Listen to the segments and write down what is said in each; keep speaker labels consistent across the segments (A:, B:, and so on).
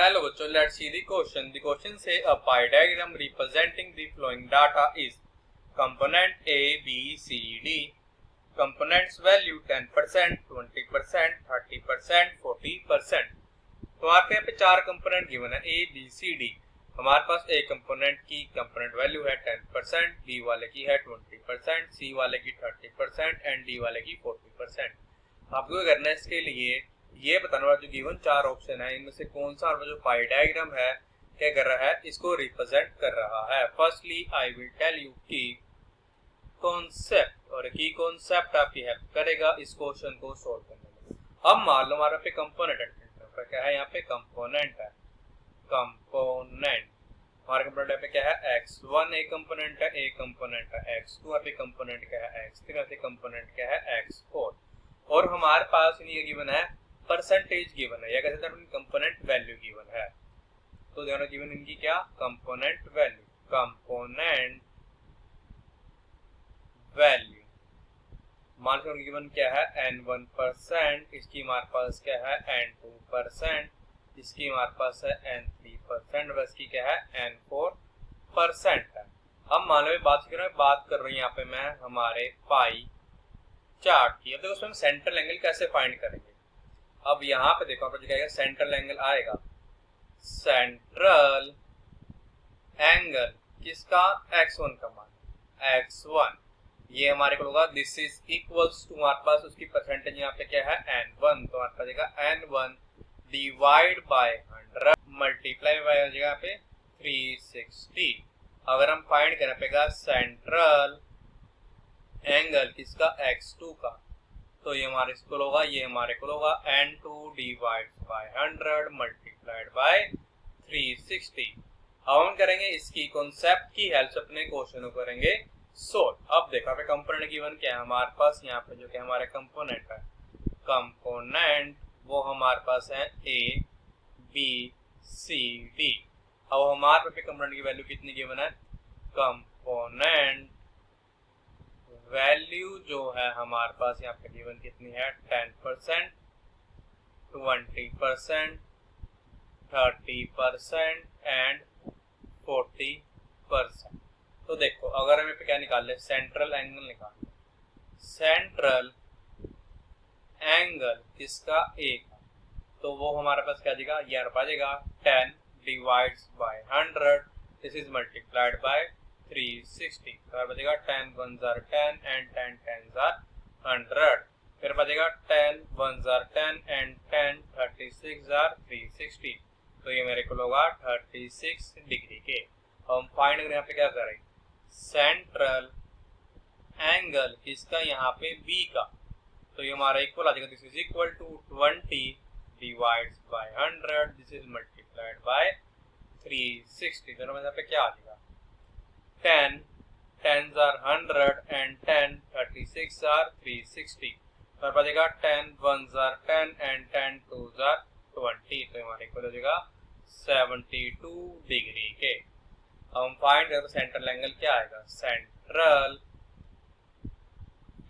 A: Hello बच्चों, let's see the question. The question say a pie diagram representing the following data is component A, B, C, D. Components value 10%, 20%, 30%, 40%. तो आपके यहाँ पे चार component given है A, B, C, D. हमारे पास A component की component value है 10%, B वाले की है 20%, C वाले की 30% एंड D वाले की 40%. आपको क्या करना है, इसके लिए ये बताना होगा जो गिवन चार ऑप्शन है इनमें से कौन सा जो पाई डायग्राम है क्या कर रहा है, इसको रिप्रेजेंट कर रहा है. Firstly I will tell you key concept, और की कॉन्सेप्ट आपकी हेल्प करेगा इस क्वेश्चन को सोल्व करने में. अब मान लो हमारा पे कंपोनेंट है, क्या है यहाँ पे कंपोनेंट है. कंपोनेंट हमारे कंपोनेंट पे क्या है, x1 एक कंपोनेंट है, एक कंपोनेंट है x2, यहाँ पे कंपोनेंट क्या है x3, यहाँ पे कंपोनेंट क्या है x4. और हमारे पास ये गिवन है परसेंटेज गिवन है, या कहते हैं कंपोनेंट वैल्यू गिवन है. तो दोनों गिवन इनकी क्या, कंपोनेंट वैल्यू. कंपोनेंट वैल्यू मान लो गिवन क्या है n1%, इसकी हमारे पास क्या है n2%, इसकी हमारे पास है n3%, बस की क्या है n4% है. अब मान लो बात कर रही हूँ यहाँ पे मैं हमारे पाई चार्ट की. अब देखो उसमें हम सेंट्रल एंगल कैसे फाइंड करेंगे. अब यहाँ पे देखो आपको क्या सेंट्रल एंगल आएगा. सेंट्रल एंगल किसका, x1 का मान x1, ये हमारे को होगा दिस इज इक्वल्स टू हमारे पास उसकी परसेंटेज यहाँ पे क्या है n1, तो हमारे पास देगा n1 divide by 100 multiply by हो जाएगा यहाँ पे 360. अगर हम फाइंड करना पेगा सेंट्रल एंगल किसका x2 का, तो ये हमारे को होगा, ये हमारे को होगा n2 divide by 100 multiplied by 360. अब हम करेंगे इसकी कॉन्सेप्ट की हेल्प से अपने क्वेश्चन को करेंगे सोल्व. अब देखो पे कंपोनेंट गिवन क्या है हमारे पास यहाँ पे, जो कि हमारे कंपोनेंट है कंपोनेंट वो हमारे पास है A, B, C, D. अब हमारे पे कंपोनेंट की वैल्यू कितनी गिवन है, कंपोनेंट वैल्यू जो है हमारे पास यहाँ पे गिवन कितनी है 10%, 20%, 30% एंड 40%. तो देखो अगर हमें पे क्या निकाल ले, सेंट्रल एंगल निकाल ले. सेंट्रल एंगल किसका A का, तो वो हमारे पास क्या देगा, ये आ जाएगा 10 divides by 100, this is multiplied by 360. फिर बचेगा 10 1s are 10 and 10 10s are 100. फिर बचेगा 10 1s are 10 and 10 36 are 360. तो ये मेरे को होगा 36 डिग्री के. हम फाइंड करें यहाँ पे क्या करें, सेंट्रल एंगल किसका यहाँ पे B का, तो ये हमारा इक्वल आ जाएगा this is equal to 20 divides by 100, this is multiplied by 360. तो यहाँ पे क्या आ जाएगा 10 10s are 100 and 10 36 are 360. और बचेगा 10 1s are 10 and 10 2s are 20. तो हमारे को हो जाएगा 72 डिग्री के. अब हम फाइंड करें तो सेंट्रल एंगल क्या आएगा, सेंट्रल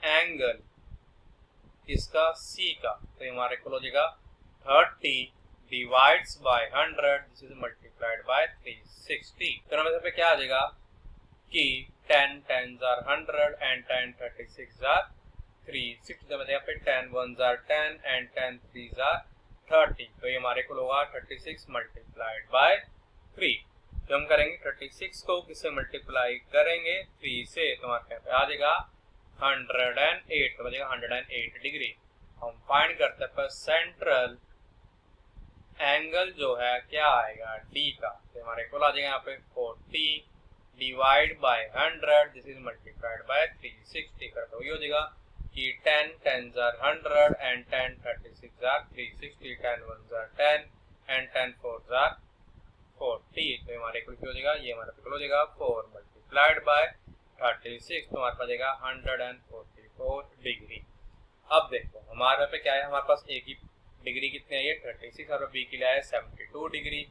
A: एंगल इसका C का, तो हमारे को हो जाएगा 30 divides by 100, this is multiplied by 360. तो हमारे पे क्या आ जाएगा कि 10 10s are 100 and 10 36 are 360. तो यहाँ पे 10 1s are 10 and 10 3s are 30. तो ये हमारे को होगा 36 मल्टीप्लाइड बाय 3. तो हम करेंगे 36 को किससे मल्टीप्लाई करेंगे 3 से, तो हमारे यहाँ पे आ जाएगा 108, तो बचेगा 108 डिग्री. हम फाइंड करते हैं पर सेंट्रल एंगल जो है क्या आएगा D का, तो हमारे को आ जाएगा यहाँ पे 40 divide by 100, this is multiplied by 360. करते हो ये हो जाएगा कि 10 10s are 100 and 10 36 are 360, 10 1s are 10 and 10 4s are 40. तो हमारे को हो जाएगा, ये हमारे को हो जाएगा 4 मल्टीप्लाइड बाय 36, तो हमारे पास जाएगा 144 डिग्री. अब देखो हमारे पे क्या है, हमारे पास A की डिग्री कितनी आई है 36 और B के लिए है 72 डिग्री.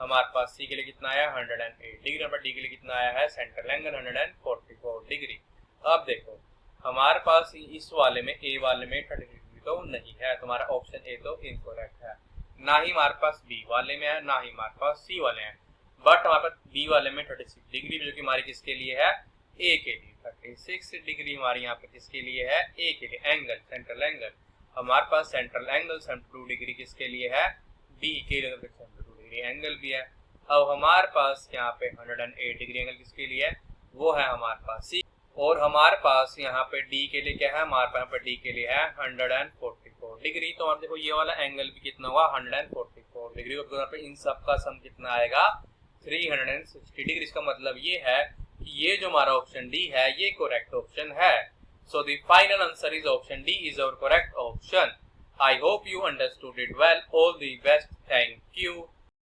A: हमारे पास C के लिए कितना आया 108 डिग्री, और D के लिए कितना आया है सेंट्रल एंगल 144 डिग्री. अब देखो हमारे पास इस वाले में A वाले में 30 डिग्री तो नहीं है, तो हमारा ऑप्शन A तो इनकरेक्ट है. ना ही हमारे पास बी वाले में है, ना ही हमारे पास सी वाले हैं, बट हमारे पास बी वाले में 36 डिग्री जो कि हमारी किसके लिए है, ए के लिए। 36 डिग्री हमारी यहाँ पे किसके लिए है, ए के लिए, एंगल, सेंट्रल एंगल। हमारे पास सेंट्रल एंगल 72 डिग्री किसके लिए है, बी के लिए, 72 डिग्री एंगल भी है। अब हमारे पास यहाँ पे 108 डिग्री एंगल किसके लिए है, वो है हमारे पास सी। और हमारे पास यहाँ पे डी के लिए क्या है, हमारे पास यहाँ पे डी के लिए है 144 डिग्री। तो आप देखो ये वाला एंगल भी कितना हुआ, 144 डिग्री। और पे इन सब का सम कितना आएगा, 360 डिग्री। इसका मतलब ये है कि ये जो हमारा ऑप्शन डी है ये करेक्ट ऑप्शन है। So the final answer is option D is our correct option. I hope you understood it well. All the best. Thank you.